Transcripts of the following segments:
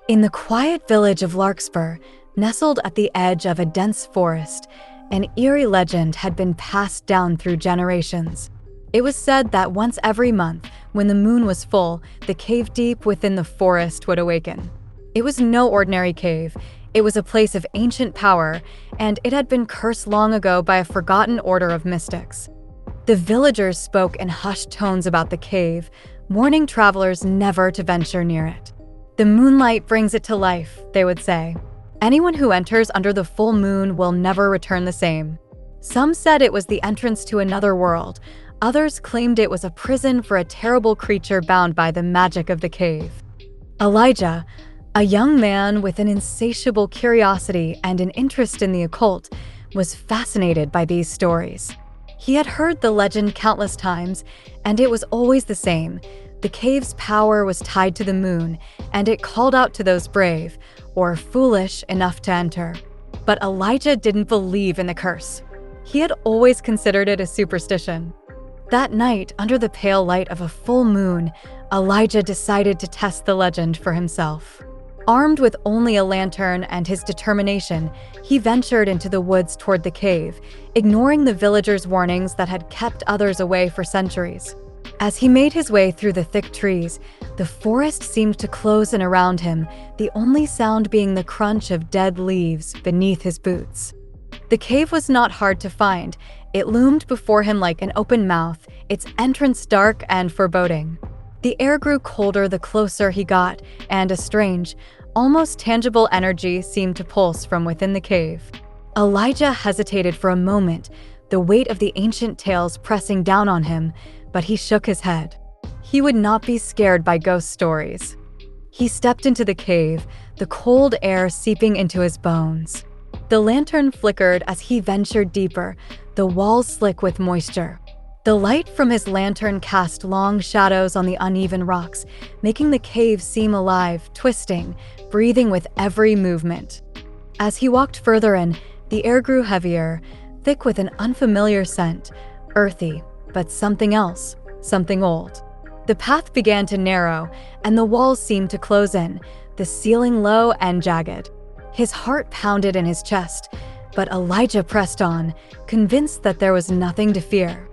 In the quiet village of Larkspur, nestled at the edge of a dense forest, an eerie legend had been passed down through generations. It was said that once every month, when the moon was full, the cave deep within the forest would awaken. It was no ordinary cave. It was a place of ancient power, and it had been cursed long ago by a forgotten order of mystics. The villagers spoke in hushed tones about the cave, warning travelers never to venture near it. "The moonlight brings it to life," they would say. "Anyone who enters under the full moon will never return the same." Some said it was the entrance to another world. Others claimed it was a prison for a terrible creature bound by the magic of the cave. Elijah, a young man with an insatiable curiosity and an interest in the occult, was fascinated by these stories. He had heard the legend countless times, and it was always the same. The cave's power was tied to the moon, and it called out to those brave, or foolish enough to enter. But Elijah didn't believe in the curse. He had always considered it a superstition. That night, under the pale light of a full moon, Elijah decided to test the legend for himself. Armed with only a lantern and his determination, he ventured into the woods toward the cave, ignoring the villagers' warnings that had kept others away for centuries. As he made his way through the thick trees, the forest seemed to close in around him, the only sound being the crunch of dead leaves beneath his boots. The cave was not hard to find. It loomed before him like an open mouth, its entrance dark and foreboding. The air grew colder the closer he got, and a strange, almost tangible energy seemed to pulse from within the cave. Elijah hesitated for a moment, the weight of the ancient tales pressing down on him, but he shook his head. He would not be scared by ghost stories. He stepped into the cave, the cold air seeping into his bones. The lantern flickered as he ventured deeper, the walls slick with moisture. The light from his lantern cast long shadows on the uneven rocks, making the cave seem alive, twisting, breathing with every movement. As he walked further in, the air grew heavier, thick with an unfamiliar scent, earthy, but something else, something old. The path began to narrow, and the walls seemed to close in, the ceiling low and jagged. His heart pounded in his chest, but Elijah pressed on, convinced that there was nothing to fear.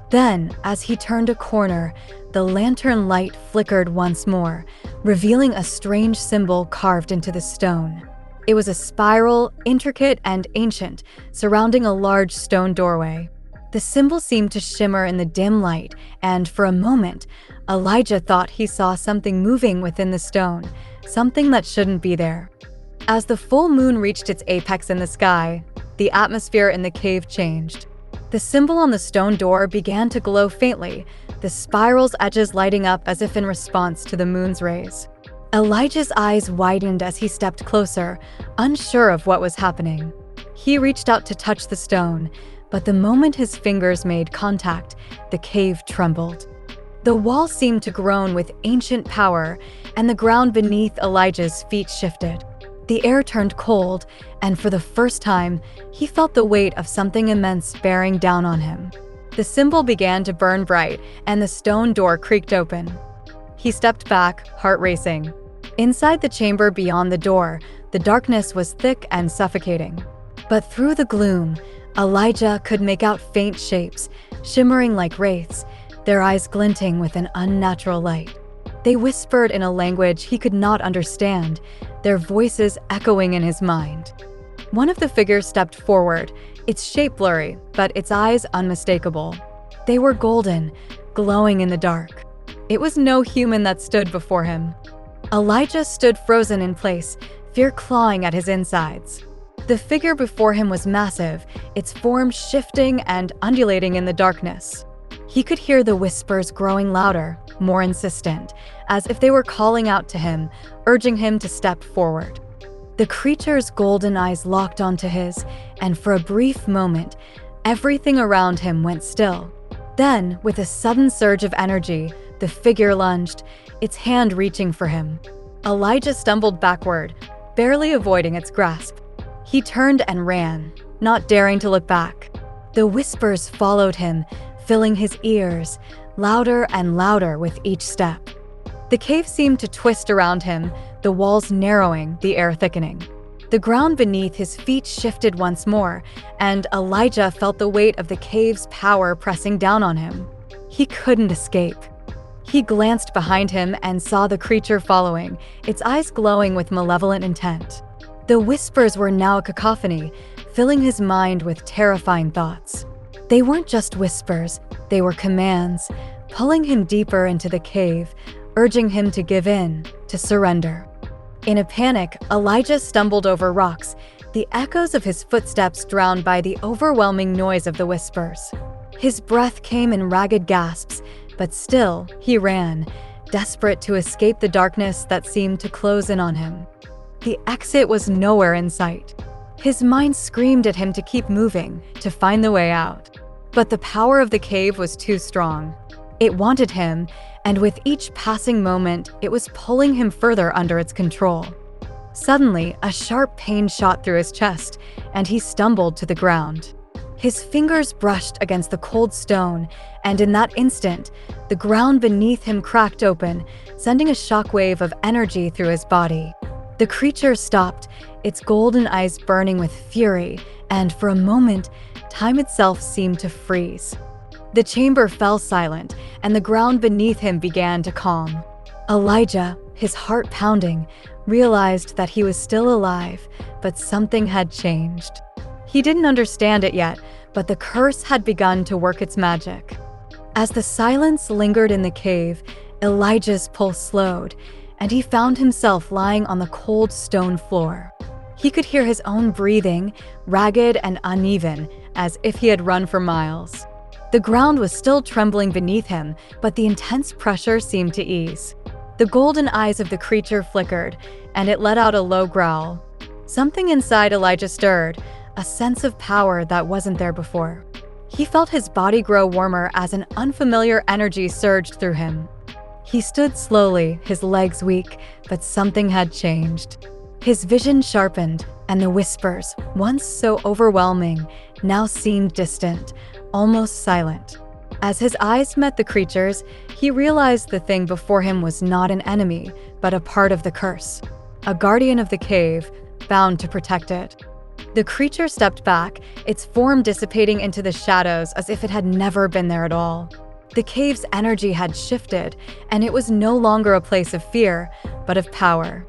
Then, as he turned a corner, the lantern light flickered once more, revealing a strange symbol carved into the stone. It was a spiral, intricate and ancient, surrounding a large stone doorway. The symbol seemed to shimmer in the dim light, and for a moment, Elijah thought he saw something moving within the stone, something that shouldn't be there. As the full moon reached its apex in the sky, the atmosphere in the cave changed. The symbol on the stone door began to glow faintly, the spiral's edges lighting up as if in response to the moon's rays. Elijah's eyes widened as he stepped closer, unsure of what was happening. He reached out to touch the stone, but the moment his fingers made contact, the cave trembled. The wall seemed to groan with ancient power, and the ground beneath Elijah's feet shifted. The air turned cold, and for the first time, he felt the weight of something immense bearing down on him. The symbol began to burn bright, and the stone door creaked open. He stepped back, heart racing. Inside the chamber beyond the door, the darkness was thick and suffocating. But through the gloom, Elijah could make out faint shapes, shimmering like wraiths, their eyes glinting with an unnatural light. They whispered in a language he could not understand, their voices echoing in his mind. One of the figures stepped forward, its shape blurry, but its eyes unmistakable. They were golden, glowing in the dark. It was no human that stood before him. Elijah stood frozen in place, fear clawing at his insides. The figure before him was massive, its form shifting and undulating in the darkness. He could hear the whispers growing louder, more insistent, as if they were calling out to him, urging him to step forward. The creature's golden eyes locked onto his, and for a brief moment, everything around him went still. Then, with a sudden surge of energy, the figure lunged, its hand reaching for him. Elijah stumbled backward, barely avoiding its grasp. He turned and ran, not daring to look back. The whispers followed him, filling his ears, louder and louder with each step. The cave seemed to twist around him, the walls narrowing, the air thickening. The ground beneath his feet shifted once more, and Elijah felt the weight of the cave's power pressing down on him. He couldn't escape. He glanced behind him and saw the creature following, its eyes glowing with malevolent intent. The whispers were now a cacophony, filling his mind with terrifying thoughts. They weren't just whispers, they were commands, pulling him deeper into the cave, urging him to give in, to surrender. In a panic, Elijah stumbled over rocks, the echoes of his footsteps drowned by the overwhelming noise of the whispers. His breath came in ragged gasps, but still, he ran, desperate to escape the darkness that seemed to close in on him. The exit was nowhere in sight. His mind screamed at him to keep moving, to find the way out. But the power of the cave was too strong. It wanted him, and with each passing moment, it was pulling him further under its control. Suddenly, a sharp pain shot through his chest, and he stumbled to the ground. His fingers brushed against the cold stone, and in that instant, the ground beneath him cracked open, sending a shockwave of energy through his body. The creature stopped, its golden eyes burning with fury, and for a moment, time itself seemed to freeze. The chamber fell silent, and the ground beneath him began to calm. Elijah, his heart pounding, realized that he was still alive, but something had changed. He didn't understand it yet, but the curse had begun to work its magic. As the silence lingered in the cave, Elijah's pulse slowed, and he found himself lying on the cold stone floor. He could hear his own breathing, ragged and uneven, as if he had run for miles. The ground was still trembling beneath him, but the intense pressure seemed to ease. The golden eyes of the creature flickered, and it let out a low growl. Something inside Elijah stirred, a sense of power that wasn't there before. He felt his body grow warmer as an unfamiliar energy surged through him. He stood slowly, his legs weak, but something had changed. His vision sharpened, and the whispers, once so overwhelming, now seemed distant, almost silent. As his eyes met the creature's, he realized the thing before him was not an enemy, but a part of the curse. A guardian of the cave, bound to protect it. The creature stepped back, its form dissipating into the shadows as if it had never been there at all. The cave's energy had shifted, and it was no longer a place of fear, but of power.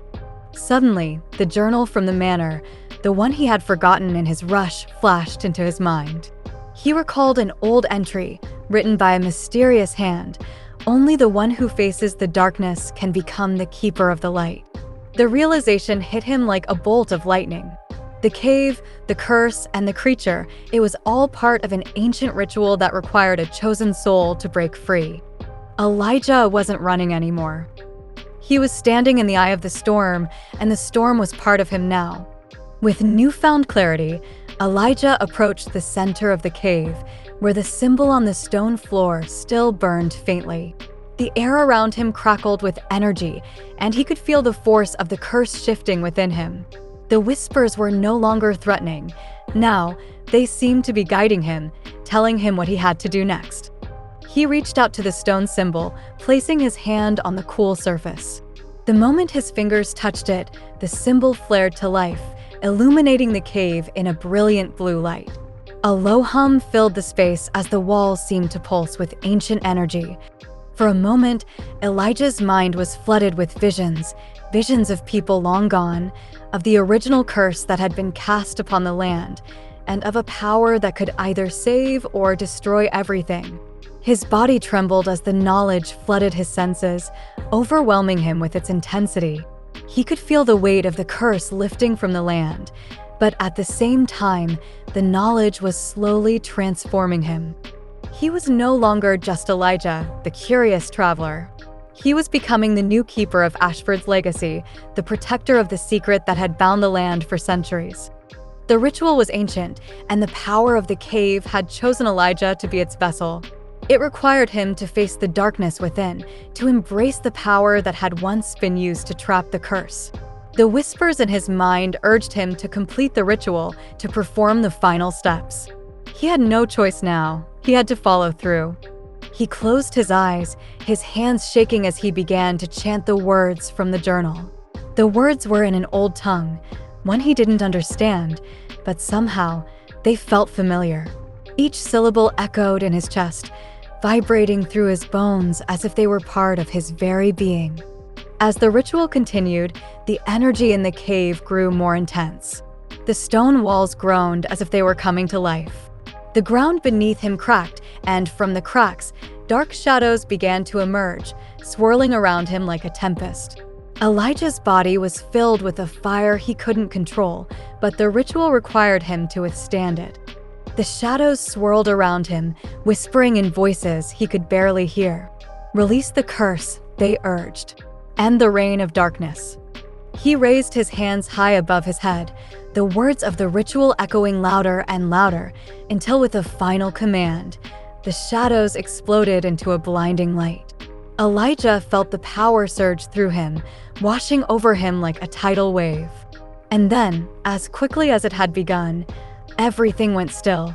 Suddenly, the journal from the manor, the one he had forgotten in his rush, flashed into his mind. He recalled an old entry, written by a mysterious hand. Only the one who faces the darkness can become the keeper of the light. The realization hit him like a bolt of lightning. The cave, the curse, and the creature, it was all part of an ancient ritual that required a chosen soul to break free. Elijah wasn't running anymore. He was standing in the eye of the storm, and the storm was part of him now. With newfound clarity, Elijah approached the center of the cave, where the symbol on the stone floor still burned faintly. The air around him crackled with energy, and he could feel the force of the curse shifting within him. The whispers were no longer threatening. Now, they seemed to be guiding him, telling him what he had to do next. He reached out to the stone symbol, placing his hand on the cool surface. The moment his fingers touched it, the symbol flared to life, illuminating the cave in a brilliant blue light. A low hum filled the space as the walls seemed to pulse with ancient energy. For a moment, Elijah's mind was flooded with visions of people long gone, of the original curse that had been cast upon the land, and of a power that could either save or destroy everything. His body trembled as the knowledge flooded his senses, overwhelming him with its intensity. He could feel the weight of the curse lifting from the land, but at the same time, the knowledge was slowly transforming him. He was no longer just Elijah, the curious traveler. He was becoming the new keeper of Ashford's legacy, the protector of the secret that had bound the land for centuries. The ritual was ancient, and the power of the cave had chosen Elijah to be its vessel. It required him to face the darkness within, to embrace the power that had once been used to trap the curse. The whispers in his mind urged him to complete the ritual, to perform the final steps. He had no choice now. He had to follow through. He closed his eyes, his hands shaking as he began to chant the words from the journal. The words were in an old tongue, one he didn't understand, but somehow they felt familiar. Each syllable echoed in his chest, vibrating through his bones as if they were part of his very being. As the ritual continued, the energy in the cave grew more intense. The stone walls groaned as if they were coming to life. The ground beneath him cracked, and from the cracks, dark shadows began to emerge, swirling around him like a tempest. Elijah's body was filled with a fire he couldn't control, but the ritual required him to withstand it. The shadows swirled around him, whispering in voices he could barely hear. "Release the curse," they urged. "End the reign of darkness." He raised his hands high above his head, the words of the ritual echoing louder and louder, until with a final command, the shadows exploded into a blinding light. Elijah felt the power surge through him, washing over him like a tidal wave. And then, as quickly as it had begun, everything went still.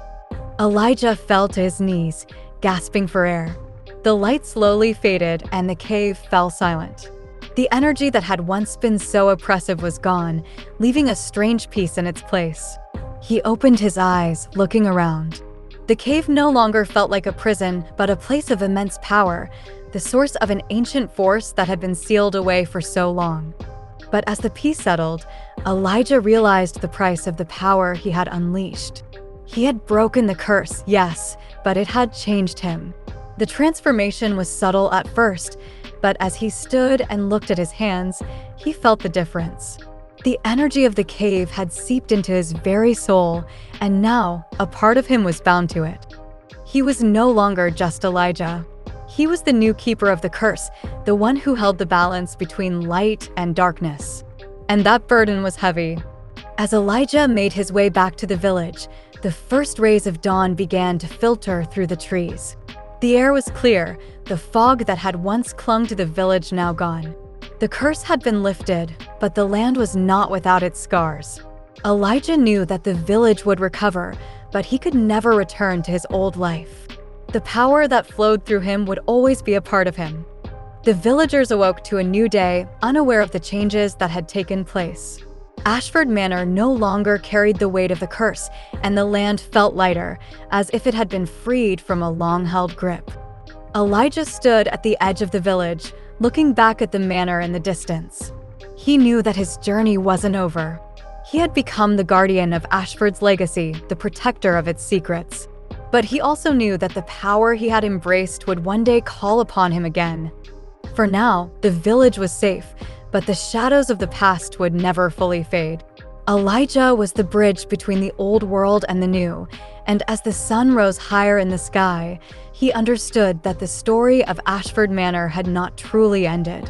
Elijah fell to his knees, gasping for air. The light slowly faded and the cave fell silent. The energy that had once been so oppressive was gone, leaving a strange peace in its place. He opened his eyes, looking around. The cave no longer felt like a prison, but a place of immense power, the source of an ancient force that had been sealed away for so long. But as the peace settled, Elijah realized the price of the power he had unleashed. He had broken the curse, yes, but it had changed him. The transformation was subtle at first, but as he stood and looked at his hands, he felt the difference. The energy of the cave had seeped into his very soul, and now a part of him was bound to it. He was no longer just Elijah. He was the new keeper of the curse, the one who held the balance between light and darkness. And that burden was heavy. As Elijah made his way back to the village, the first rays of dawn began to filter through the trees. The air was clear, the fog that had once clung to the village now gone. The curse had been lifted, but the land was not without its scars. Elijah knew that the village would recover, but he could never return to his old life. The power that flowed through him would always be a part of him. The villagers awoke to a new day, unaware of the changes that had taken place. Ashford Manor no longer carried the weight of the curse, and the land felt lighter, as if it had been freed from a long-held grip. Elijah stood at the edge of the village, looking back at the manor in the distance. He knew that his journey wasn't over. He had become the guardian of Ashford's legacy, the protector of its secrets. But he also knew that the power he had embraced would one day call upon him again. For now, the village was safe, but the shadows of the past would never fully fade. Elijah was the bridge between the old world and the new, and as the sun rose higher in the sky, he understood that the story of Ashford Manor had not truly ended.